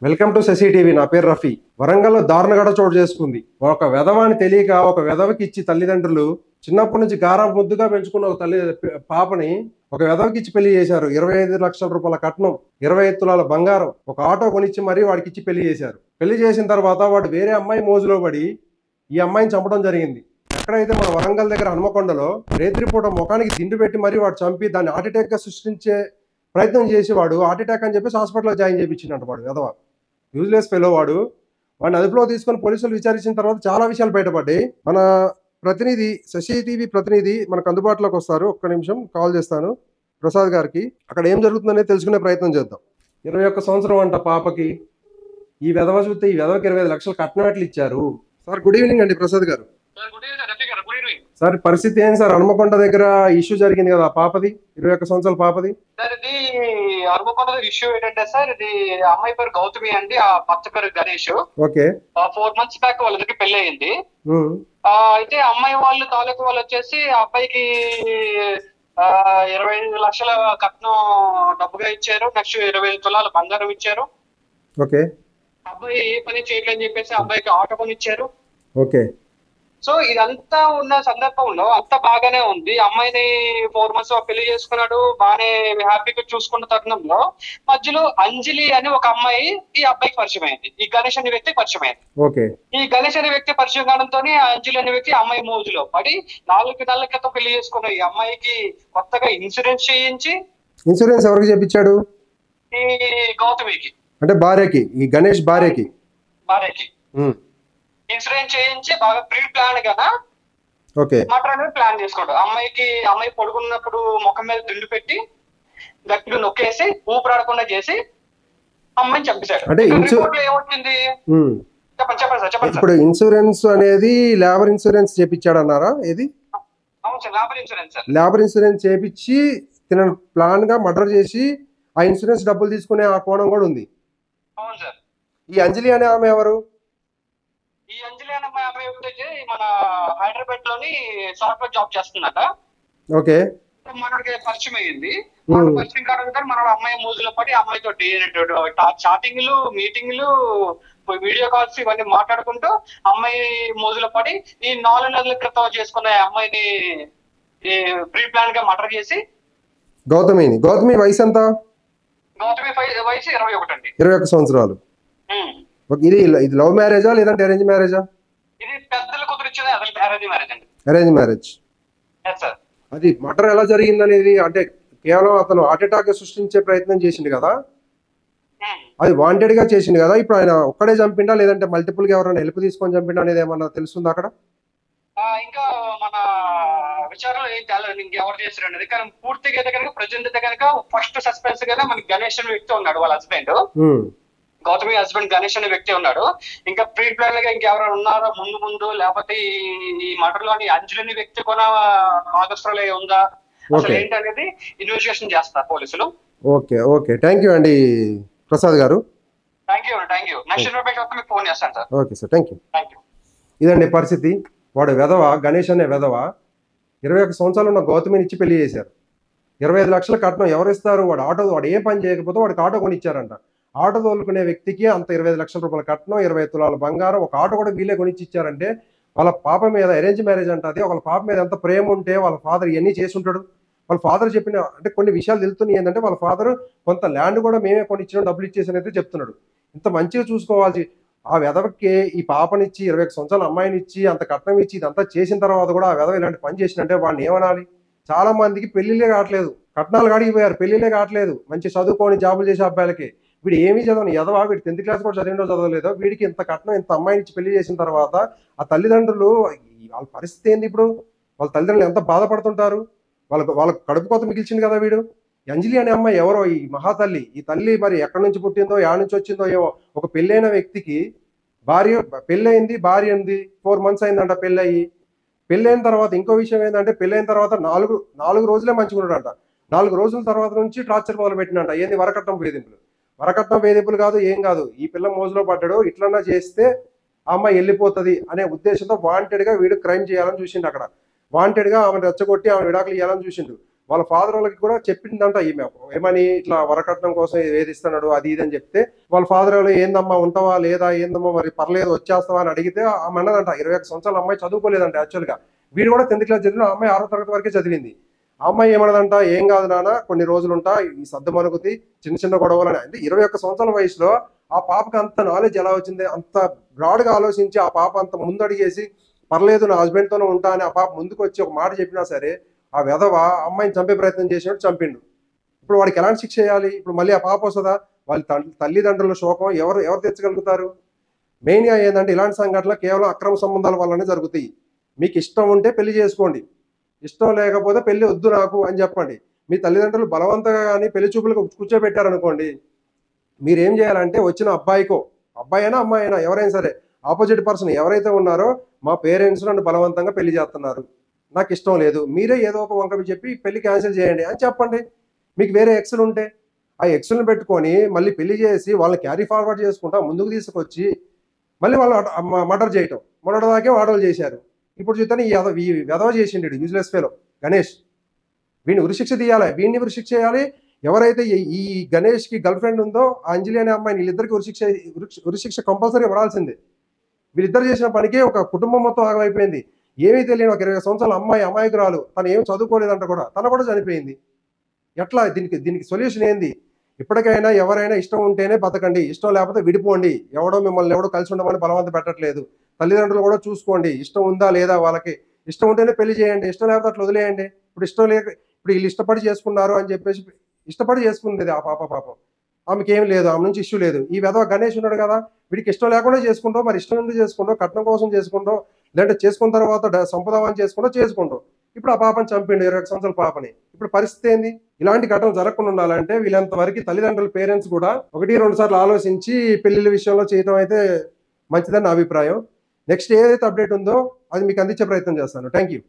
Welcome to Shashi TV. నా పేరు రఫీ. వరంగల్లో దారుణగడ చోటు చేసుకుంది. ఒక వెధవాని తెలియక ఒక వెధవకి ఇచ్చి తల్లిదండ్రులు చిన్నప్పటి నుంచి గారా ముద్దుగా పెంచుకున్న ఒక పాపని ఒక వెధవకి ఇచ్చి పెళ్లి చేశారు. 25 లక్షల రూపాయల కట్నం, 25 తులాల బంగారం, ఒక ఆటో కొనిచ్చి మరీ వాడికి ఇచ్చి పెళ్లి చేశారు. పెళ్లి చేసిన తర్వాత వాడు వేరే అమ్మాయి మోజులో పడి ఈ అమ్మాయిని చంపడం జరిగింది. ఎక్కడైతే మన వరంగల్ దగ్గర హనుమకొండలో రేత్రిపూట ముఖానికి దిండు పెట్టి మరీ వాడు చంపి దాన్ని హార్ట్ అటాక్ గా సృష్టించే ప్రయత్నం చేసి వాడు హార్ట్ అటాక్ అని చెప్పేసి హాస్పిటల్లో జాయిన్ చేయించిందంట. వాడు వెధవ యూజ్లెస్ ఫెలో. వాడిని అదుపులో తీసుకొని పోలీసులు విచారించిన తర్వాత చాలా విషయాలు బయటపడ్డాయి. మన ప్రతినిధి శశి టీవీ ప్రతినిధి మనకు అందుబాటులోకి వస్తారు. ఒక్క నిమిషం కాల్ చేస్తాను ప్రసాద్ గారికి. అక్కడ ఏం జరుగుతుందనేది తెలుసుకునే ప్రయత్నం చేద్దాం. 21 సంవత్సరం అంట పాపకి. ఈ వెధవ చూస్తే ఈ వెధవకి 25 లక్షలు కట్నం ఎట్లు ఇచ్చారు. సార్ గుడ్ ఈవినింగ్ అండి. ప్రసాద్ గారు సార్, పరిస్థితి ఏంటి సార్? హనుమకొండ దగ్గర ఇష్యూ జరిగింది కదా పాపది, 21 సంవత్సరాల పాపది. సార్ ఇది హనుమకొండ ఇష్యూ ఏంటంటే సార్, ఇది అమ్మాయి పేరు గౌతమి అండి, ఆ భర్త పేరు గణేష్. ఓకే. 4 months బ్యాక్ వాళ్ళకి పెళ్లి అయింది. అయితే అమ్మాయి వాళ్ళు తాలూకు వాళ్ళు వచ్చేసి అబ్బాయికి 25 లక్షల కట్నం డబ్బుగా ఇచ్చారు. నెక్స్ట్ 25 తులాల బంగారం ఇచ్చారు. ఓకే. అబ్బాయి ఏ పని చేయట్లని చెప్పేసి అబ్బాయికి ఆటో కొని ఇచ్చారు. ఓకే. సో ఇదంతా ఉన్న సందర్భంలో అంతా బాగానే ఉంది. అమ్మాయిని 4 months పెళ్లి చేసుకున్నాడు, బాగానే హ్యాపీగా చూసుకున్న తరుణంలో మధ్యలో అంజలి అని ఒక అమ్మాయి ఈ అబ్బాయికి పరిచయం అయింది. ఈ గణేష్ అనే వ్యక్తి పరిచయం అయింది. ఓకే. ఈ గణేష్ అనే వ్యక్తి పరిచయం కావడంతో అంజలి అనే వ్యక్తి అమ్మాయి మోజులో పడి 4 నెలల క్రితం పెళ్లి చేసుకున్న ఈ అమ్మాయికి కొత్తగా ఇన్సూరెన్స్ చేయించి. ఇన్సూరెన్స్ ఎవరికి చేయించాడు? ఈ గౌతమికి, అంటే భార్యకి, ఈ గణేష్ భార్యకి ఇన్సూరెన్స్ చేయించి బాగా ప్రీ ప్లాన్ గా మటర్ అనేది ప్లాన్ చేసుకోడు. అమ్మాయి పడుకున్నప్పుడు ముఖం మీద దిండు పెట్టి గట్టిగా నొక్కేసి ఊపిరాడకుండా చేసి అమ్మాయిని చంపేశాడు. అంటే ఏమొచ్చింది చెప్పండి సార్. ఇప్పుడు ఇన్సూరెన్స్ అనేది లేబర్ ఇన్సూరెన్స్ చేపించాడు అన్నారా? ఇది అవును sir, labour insurance sir. Labour insurance చేపించి తిన ప్లాన్ గా మర్డర్ చేసి ఆ ఇన్సూరెన్స్ డబ్బులు తీసుకునే ఆ కోణం కూడా ఉంది. అవును సార్. ఈ అంజలి అనే ఆమె ఎవరు? ఈ అంజలి అనే అమ్మాయి వచ్చి మన హైదరాబాద్ లోని సాఫ్ట్వేర్ జాబ్ చేస్తుందట. ఓకే. మనకి పరిచయం అయ్యింది. పరిచయం కావడం మన అమ్మాయి మోజులో పడి అమ్మాయితో చాటింగ్లు, మీటింగ్లు, వీడియో కాల్స్ ఇవన్నీ మాట్లాడుకుంటూ అమ్మాయి మోజులో పడి ఈ 4 నెలల క్రితం చేసుకున్న అమ్మాయిని ప్రీ ప్లాన్ గా మర్డర్ చేసి. గౌతమి వయసు ఎంత? గౌతమి వయసు 21 అండి. 21 సంవత్సరాలు. ఇది లవ్ మ్యారేజా లేదంటే అరేంజ్ మ్యారేజా? ఇది పెద్దల కుదిరిచ్చేది అరేంజ్ మ్యారేజ్ అండి. Arrange marriage. అది మర్డర్ ఎలా జరిగింది అనేది, అంటే కేవలం అతను హార్ట్ అటాక్ సృష్టించే ప్రయత్నం చేసింది కదా, అది వాంటెడ్ గా చేసింది కదా. ఇప్పుడు ఆయన ఒక్కడే చంపిండా లేదంటే మల్టిపుల్ గా ఎవరైనా హెల్ప్ తీసుకొని చంపిండా అనేది ఏమన్నా తెలుస్తుందా అక్కడ? ఇంకా మన విచారణలో ఏం తెలియదు ఇంకెవరు చేశారు అనేది. కానీ పూర్తిగా అయితే కనుక ప్రజెంట్ అయితే కనుక ఫస్ట్ సస్పెన్స్ గా మనకి గణేష్ అనే వ్యక్తి ఉన్నాడు, వాళ్ళ హస్బెండ్. గౌతమి హస్బెండ్ గణేష్ అనే వ్యక్తి ఉన్నాడు. ఇంకా ప్రీ ప్లాన్ గా ఇంకెవరైనా ఉన్నారో ముందు లేకపోతే ఈ మర్డర్ లోని అంజలి వ్యక్తి కూడా భాగస్వామ్యం ఉందా అసలు ఏంటనేది ఇన్వెస్టిగేషన్ చేస్తారు పోలీసులు. ఓకే. ఓకే. థ్యాంక్ యూ అండి ప్రసాద్ గారు. Thank you. నెక్స్ట్ ఇన్ఫర్మేషన్ మీకు ఫోన్ చేస్తాను sir. Okay sir, thank you. ఇదండి పరిస్థితి. వాడు వెధవ, గణేష్ అనే వెధవ 21 సంవత్సరాలు ఉన్న గౌతమిని ఇచ్చి పెళ్లి చేశారు. 25 లక్షల కట్నం ఎవరు ఇస్తారు? వాడు ఏ పని చేయకపోతే వాడికి ఆటో కొని ఇచ్చారంట. ఆటో తోలుకునే వ్యక్తికి అంత 25 లక్షల రూపాయల కట్నం, 20 తులాల బంగారం, ఒక ఆటో కూడా వీళ్ళే కొనిచ్చి ఇచ్చారంటే వాళ్ళ పాప మీద అరేంజ్ మ్యారేజ్ అంటే అది వాళ్ళ పాప మీద ఎంత ప్రేమ ఉంటే వాళ్ళ ఫాదర్ ఇవన్నీ చేసి ఉంటాడు. వాళ్ళ ఫాదర్ చెప్పిన అంటే కొన్ని విషయాలు తెలుస్తున్నాయి. ఏంటంటే వాళ్ళ ఫాదర్ కొంత ల్యాండ్ కూడా మేమే కొని ఇచ్చిన డబ్బులు ఇచ్చేసి అయితే చెప్తున్నాడు. ఇంత మంచిగా చూసుకోవాల్సి ఆ వెధవకి ఈ పాపనిచ్చి 21 సంవత్సరాల అమ్మాయిని ఇచ్చి అంత కట్నం ఇచ్చి ఇదంతా చేసిన తర్వాత కూడా ఆ వెధవ ఇలాంటి పని చేసినంటే వాడిని ఏమనాలి? చాలా మందికి పెళ్లిళ్ళే కావట్లేదు, కట్నాలు కాడిగిపోయారు, పెళ్లిళ్ళే కావట్లేదు. మంచి చదువుకొని జాబులు చేసే అబ్బాయిలకి. వీడు ఏమీ చదవని ఎదవా, వీడు 10th క్లాస్ కూడా చదివిండో చదవలేదో, వీడికి ఇంత కట్నం ఇంత అమ్మాయిని ఇచ్చి పెళ్లి చేసిన తర్వాత ఆ తల్లిదండ్రులు వాళ్ళ పరిస్థితి ఏంది? ఇప్పుడు వాళ్ళ తల్లిదండ్రులు ఎంత బాధపడుతుంటారు? వాళ్ళ కడుపు కోత మిగిల్చింది కదా వీడు. అంజలి అనే అమ్మాయి ఎవరో ఈ మహాతల్లి. ఈ తల్లి మరి ఎక్కడి నుంచి పుట్టిందో, ఎక్కడి నుంచి వచ్చిందో ఏమో. ఒక పెళ్ళైన వ్యక్తికి పెళ్ళయింది, భార్య ఉంది, 4 months అయిందంట పెళ్ళయి. పెళ్ళైన తర్వాత ఇంకో విషయం ఏంటంటే పెళ్ళైన తర్వాత 4 రోజులే మంచిగా ఉన్నాడంట. 4 రోజుల తర్వాత నుంచి టార్చర్ మొదలు పెట్టినంట. ఏంది? వరకట్నం వేధింపులు కాదు, ఏం కాదు. ఈ పిల్ల మోజులో పడ్డాడు, ఇట్లన్నా చేస్తే ఆ అమ్మాయి వెళ్ళిపోతుంది అనే ఉద్దేశంతో వాంటెడ్ గా వీడు క్రైమ్ చేయాలని చూసిండు. అక్కడ వాంటెడ్ గా ఆమెను రెచ్చగొట్టి ఆమె విడాకులు ఇవ్వాలని చూసిండు. వాళ్ళ ఫాదర్ వాళ్ళకి కూడా చెప్పిందంట ఈమె, ఏమని ఇట్లా వరకట్నం కోసం వేధిస్తున్నాడు అది ఇది అని చెప్తే వాళ్ళ ఫాదర్ వాళ్ళు ఏందమ్మా ఉంటావా లేదా, ఏందమ్మా మరి పర్లేదు వచ్చేస్తావా అని అడిగితే ఆమె అన్నదంట 21 సంవత్సరాల అమ్మాయి చదువుకోలేదంట యాక్చువల్గా. వీడు కూడా 10th క్లాస్ చదివిన, అమ్మాయి 6వ తరగతి వరకే చదివింది. ఆ అమ్మాయి ఏమన్నదంట, ఏం కాదు నాన్న కొన్ని రోజులు ఉంటా, ఈ సర్దు మనుగుతి చిన్న చిన్న గొడవలు అని. అంటే 21 సంవత్సరాల వయసులో ఆ పాపకి అంత నాలెడ్జ్ ఎలా వచ్చింది, అంత బ్రాడ్గా ఆలోచించి ఆ పాప అంత ముందడిగేసి పర్లేదు నా హస్బెండ్తోనే ఉంటా అని ఆ పాప ముందుకు వచ్చి ఒక మాట చెప్పినా సరే ఆ వెధవ అమ్మాయిని చంపే ప్రయత్నం చేసినట్టు చంపిండు. ఇప్పుడు వాడికి ఎలాంటి శిక్ష చేయాలి? ఇప్పుడు మళ్ళీ ఆ పాప వస్తుందా? వాళ్ళ తల్లిదండ్రుల శోకం ఎవరు తెచ్చగలుగుతారు? మెయిన్గా ఏంటంటే ఇలాంటి సంఘటనలు కేవలం అక్రమ సంబంధాల వల్లనే జరుగుతాయి. మీకు ఇష్టం ఉంటే పెళ్లి చేసుకోండి, ఇష్టం లేకపోతే పెళ్లి వద్దు నాకు అని చెప్పండి. మీ తల్లిదండ్రులు బలవంతంగా కానీ పెళ్లి చూపులకు కూర్చోబెట్టారనుకోండి, మీరేం చేయాలంటే వచ్చిన అబ్బాయికో, అబ్బాయి అయినా అమ్మాయి అయినా ఎవరైనా సరే, ఆపోజిట్ పర్సన్ ఎవరైతే ఉన్నారో మా పేరెంట్స్ నన్ను బలవంతంగా పెళ్లి చేస్తున్నారు, నాకు ఇష్టం లేదు, మీరే ఏదో ఒక వంక చెప్పి పెళ్లి క్యాన్సిల్ చేయండి అని చెప్పండి. మీకు వేరే ఎక్స్లు ఉంటే ఆ ఎక్స్లను పెట్టుకొని మళ్ళీ పెళ్లి చేసి వాళ్ళని క్యారీ ఫార్వర్డ్ చేసుకుంటా ముందుకు తీసుకొచ్చి మళ్ళీ వాళ్ళు మర్డర్ చేయటం, మొన్నటి దాకే ఆర్డర్లు చేశారు. ఇప్పుడు చూద్దాం ఈ వెధవ చేసిండు యూజ్లెస్ ఫెలో గణేష్. వీడిని ఉరిశిక్ష తీయాలి, వీడిని ఉరిశిక్ష చేయాలి. ఎవరైతే ఈ గణేష్కి గర్ల్ ఫ్రెండ్ ఉందో ఆ అంజలి అనే అమ్మాయిని, వీళ్ళిద్దరికి ఉరిశిక్ష కంపల్సరీ పడాల్సిందే. వీళ్ళిద్దరు చేసిన పనికి ఒక కుటుంబం మొత్తం ఆగమైపోయింది. ఏమీ తెలియని ఒక 20 సంవత్సరాల అమ్మాయి, అమాయకురాలు, తను ఏం చదువుకోలేదంట కూడా, తను కూడా చనిపోయింది. ఎట్లా దీనికి సొల్యూషన్ ఏంది? ఇప్పటికైనా ఎవరైనా ఇష్టం ఉంటేనే బతకండి, ఇష్టం లేకపోతే విడిపోండి. మిమ్మల్ని ఎవడో కలిసి ఉండమని బలవంత పెట్టట్లేదు. తల్లిదండ్రులు కూడా చూసుకోండి, ఇష్టం ఉందా లేదా, వాళ్ళకి ఇష్టం ఉంటేనే పెళ్లి చేయండి, ఇష్టం లేకపోతే అట్లా వదిలేయండి. ఇప్పుడు వీళ్ళు ఇష్టపడి చేసుకున్నారు అని చెప్పేసి ఇష్టపడి చేసుకుంది ఆ పాపం, ఆమెకి ఏం లేదు, ఆమె నుంచి ఇష్యూ లేదు. ఈ వెధవ గణేష్ ఉన్నాడు కదా, వీడికి ఇష్టం లేకుండా చేసుకుంటావు, మరి ఇష్టం ఎందుకు చేసుకుంటావు? కట్నం కోసం చేసుకుంటావు, లేదంటే చేసుకున్న తర్వాత సంపదామని చేసుకుంటావు. ఇప్పుడు ఆ పాపని చంపిండు, 21 సంవత్సరాల పాపని. ఇప్పుడు పరిస్థితి ఏంది? ఇలాంటి ఘటనలు జరగకుండా ఉండాలంటే వీళ్ళంతవరకు తల్లిదండ్రుల పేరెంట్స్ కూడా 1-2 సార్లు ఆలోచించి పెళ్లిళ్ళ విషయంలో చేయడం అయితే మంచిదని నా అభిప్రాయం. నెక్స్ట్ ఏదైతే అప్డేట్ ఉందో అది మీకు అందించే ప్రయత్నం చేస్తాను. Thank you.